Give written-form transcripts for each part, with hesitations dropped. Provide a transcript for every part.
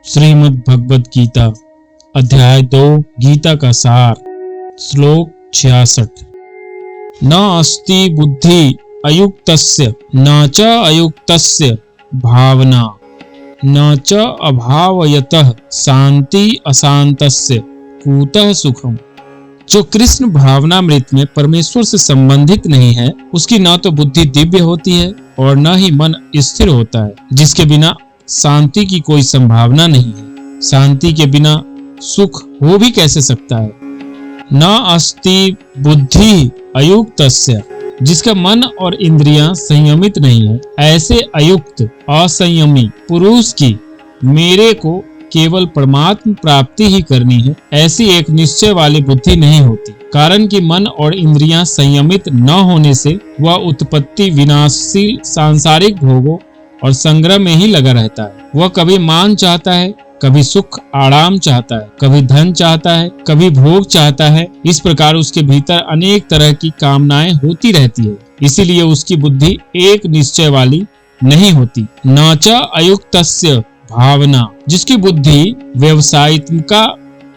श्रीमद् भगवद गीता अध्याय 2 गीता का सार श्लोक 66। न अस्ति बुद्धि अयुक्तस्य न च अयुक्तस्य भावना न च अभावयतः शांति अशांतस्य कुतः सुखम। जो कृष्ण भावनामृत में परमेश्वर से संबंधित नहीं है उसकी न तो बुद्धि दिव्य होती है और न ही मन स्थिर होता है, जिसके बिना शांति की कोई संभावना नहीं है। शांति के बिना सुख हो भी कैसे सकता है। न अस्ति बुद्धि अयुक्तस्य, जिसका मन और इंद्रियां संयमित नहीं है, ऐसे अयुक्त असंयमी पुरुष की मेरे को केवल परमात्म प्राप्ति ही करनी है, ऐसी एक निश्चय वाली बुद्धि नहीं होती। कारण कि मन और इंद्रियां संयमित न होने से वह उत्पत्ति विनाशशील सांसारिक भोगों और संग्रह में ही लगा रहता है। वह कभी मान चाहता है, कभी सुख आराम चाहता है, कभी धन चाहता है, कभी भोग चाहता है। इस प्रकार उसके भीतर अनेक तरह की कामनाएं होती रहती है। इसीलिए उसकी बुद्धि एक निश्चय वाली नहीं होती। न च अयुक्तस्य भावना, जिसकी बुद्धि व्यवसायित्मिका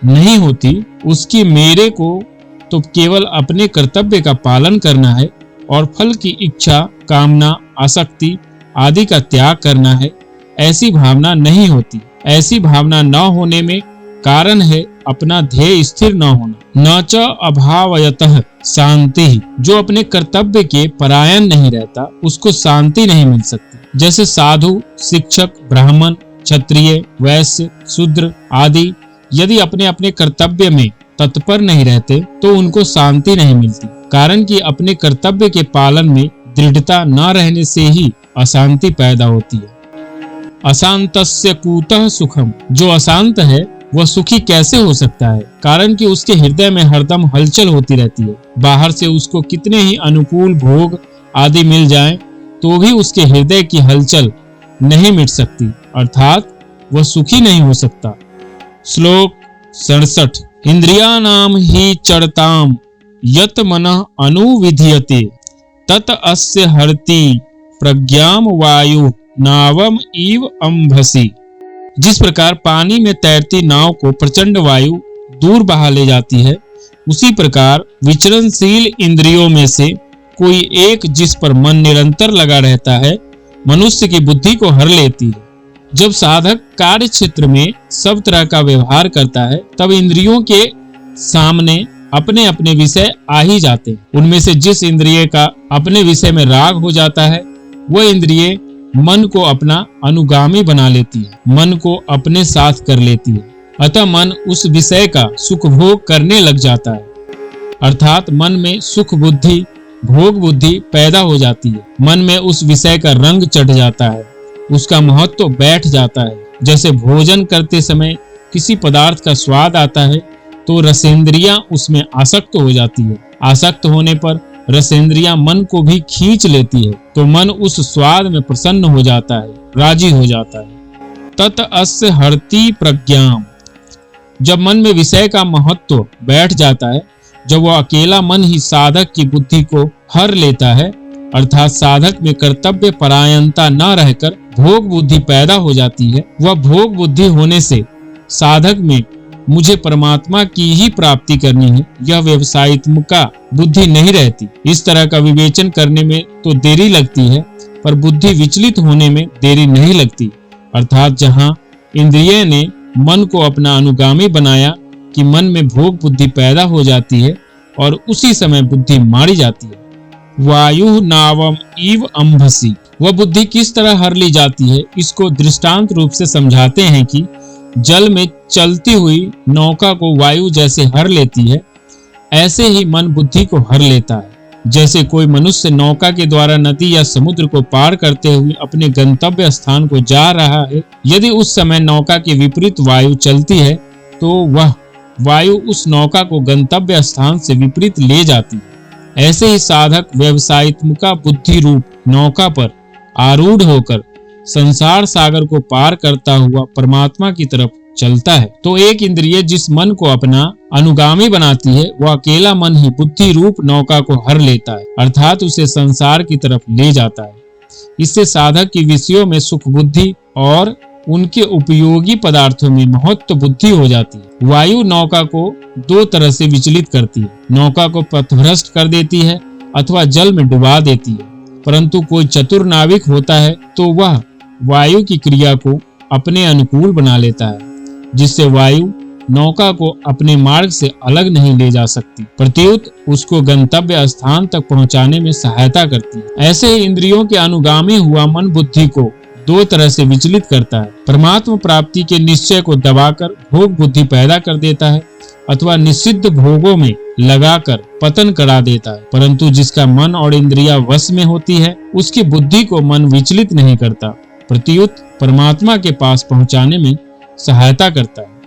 नहीं होती, उसकी मेरे को तो केवल अपने कर्तव्य का पालन करना है और फल की इच्छा, कामना, आसक्ति आदि का त्याग करना है, ऐसी भावना नहीं होती। ऐसी भावना न होने में कारण है अपना ध्येय स्थिर न होना। न च अभावयतः शांति, जो अपने कर्तव्य के परायण नहीं रहता उसको शांति नहीं मिल सकती। जैसे साधु, शिक्षक, ब्राह्मण, क्षत्रिय, वैश्य, शूद्र आदि यदि अपने अपने कर्तव्य में तत्पर नहीं रहते तो उनको शांति नहीं मिलती। कारण कि अपने कर्तव्य के पालन में दृढ़ता न रहने से ही अशांति पैदा होती है। अशांतस्य कुतः सुखम, जो अशांत है वह सुखी कैसे हो सकता है। कारण कि उसके हृदय में हरदम हलचल होती रहती है। बाहर से उसको कितने ही अनुकूल भोग आदि मिल जाएं, तो भी उसके हृदय की हलचल नहीं मिट सकती, अर्थात वह सुखी नहीं हो सकता। श्लोक 67। इंद्रियाणाम ही चरताम यत मनः अनुविधीयते तत अस्य हरति प्रज्ञाम वायु नावम इव अंभसी। जिस प्रकार पानी में तैरती नाव को प्रचंड वायु दूर बहा ले जाती है, उसी प्रकार विचरणशील इंद्रियों में से कोई एक जिस पर मन निरंतर लगा रहता है, मनुष्य की बुद्धि को हर लेती है। जब साधक कार्य क्षेत्र में सब तरह का व्यवहार करता है, तब इंद्रियों के सामने अपने अपने विषय आ ही जाते हैं। उनमें से जिस इंद्रिय का अपने विषय में राग हो जाता है, वह इंद्रिय मन को अपना अनुगामी बना लेती है, मन को अपने साथ कर लेती है। अतः मन उस विषय का सुख भोग करने लग जाता है, अर्थात मन में सुख बुद्धि, भोग बुद्धि पैदा हो जाती है। मन में उस विषय का रंग चढ़ जाता है, उसका महत्व बैठ जाता है। जैसे भोजन करते समय किसी पदार्थ का स्वाद आता है तो रसेंद्रियां उसमें आसक्त हो जाती है। आसक्त होने पर रसेंद्रियां मन को भी खींच लेती है, तो मन उस स्वाद में प्रसन्न हो जाता है, राजी हो जाता है। तत अस्य हरति प्रज्ञाम, जब मन में विषय का महत्व बैठ जाता है, जब वह अकेला मन ही साधक की बुद्धि को हर लेता है, अर्थात साधक में कर्तव्य परायणता न रहकर भोग बुद्धि पैदा हो जाती है। वह भोग बुद्धि होने से साधक में मुझे परमात्मा की ही प्राप्ति करनी है, यह व्यवसायित्मिका बुद्धि नहीं रहती। इस तरह का विवेचन करने में तो देरी लगती है, पर बुद्धि विचलित होने में देरी नहीं लगती। अर्थात जहाँ इंद्रिय ने मन को अपना अनुगामी बनाया कि मन में भोग बुद्धि पैदा हो जाती है और उसी समय बुद्धि मारी जाती है। वायु नावम इव अंभसी, वह बुद्धि किस तरह हर ली जाती है, इसको दृष्टांत रूप से समझाते हैं कि जल में चलती हुई नौका को वायु जैसे हर लेती है, ऐसे ही मन बुद्धि को हर लेता है। जैसे कोई मनुष्य नौका के द्वारा नदी या समुद्र को पार करते हुए अपने गंतव्य स्थान को जा रहा है, यदि उस समय नौका के विपरीत वायु चलती है तो वह वायु उस नौका को गंतव्य स्थान से विपरीत ले जाती है। ऐसे ही साधक व्यवसायित्मिका बुद्धि रूप नौका पर आरूढ़ होकर संसार सागर को पार करता हुआ परमात्मा की तरफ चलता है। तो एक इंद्रिय जिस मन को अपना अनुगामी बनाती है, वह अकेला मन ही बुद्धि रूप नौका को हर लेता है, अर्थात उसे संसार की तरफ ले जाता है। इससे साधक की विषयों में सुख बुद्धि और उनके उपयोगी पदार्थों में महत्व बुद्धि हो जाती है। वायु नौका को दो तरह से विचलित करती है, नौका को पथभ्रष्ट कर देती है अथवा जल में डुबा देती है। परंतु कोई चतुर नाविक होता है तो वह वायु की क्रिया को अपने अनुकूल बना लेता है, जिससे वायु नौका को अपने मार्ग से अलग नहीं ले जा सकती, प्रत्युत उसको गंतव्य स्थान तक पहुंचाने में सहायता करती है। ऐसे ही इंद्रियों के अनुगामी हुआ मन बुद्धि को दो तरह से विचलित करता है। परमात्मा प्राप्ति के निश्चय को दबाकर भोग बुद्धि पैदा कर देता है अथवा निषिद्ध भोगों में लगाकर पतन करा देता है। परंतु जिसका मन और इंद्रियां वश में होती है, उसकी बुद्धि को मन विचलित नहीं करता, प्रत्युत परमात्मा के पास पहुंचाने में सहायता करता है।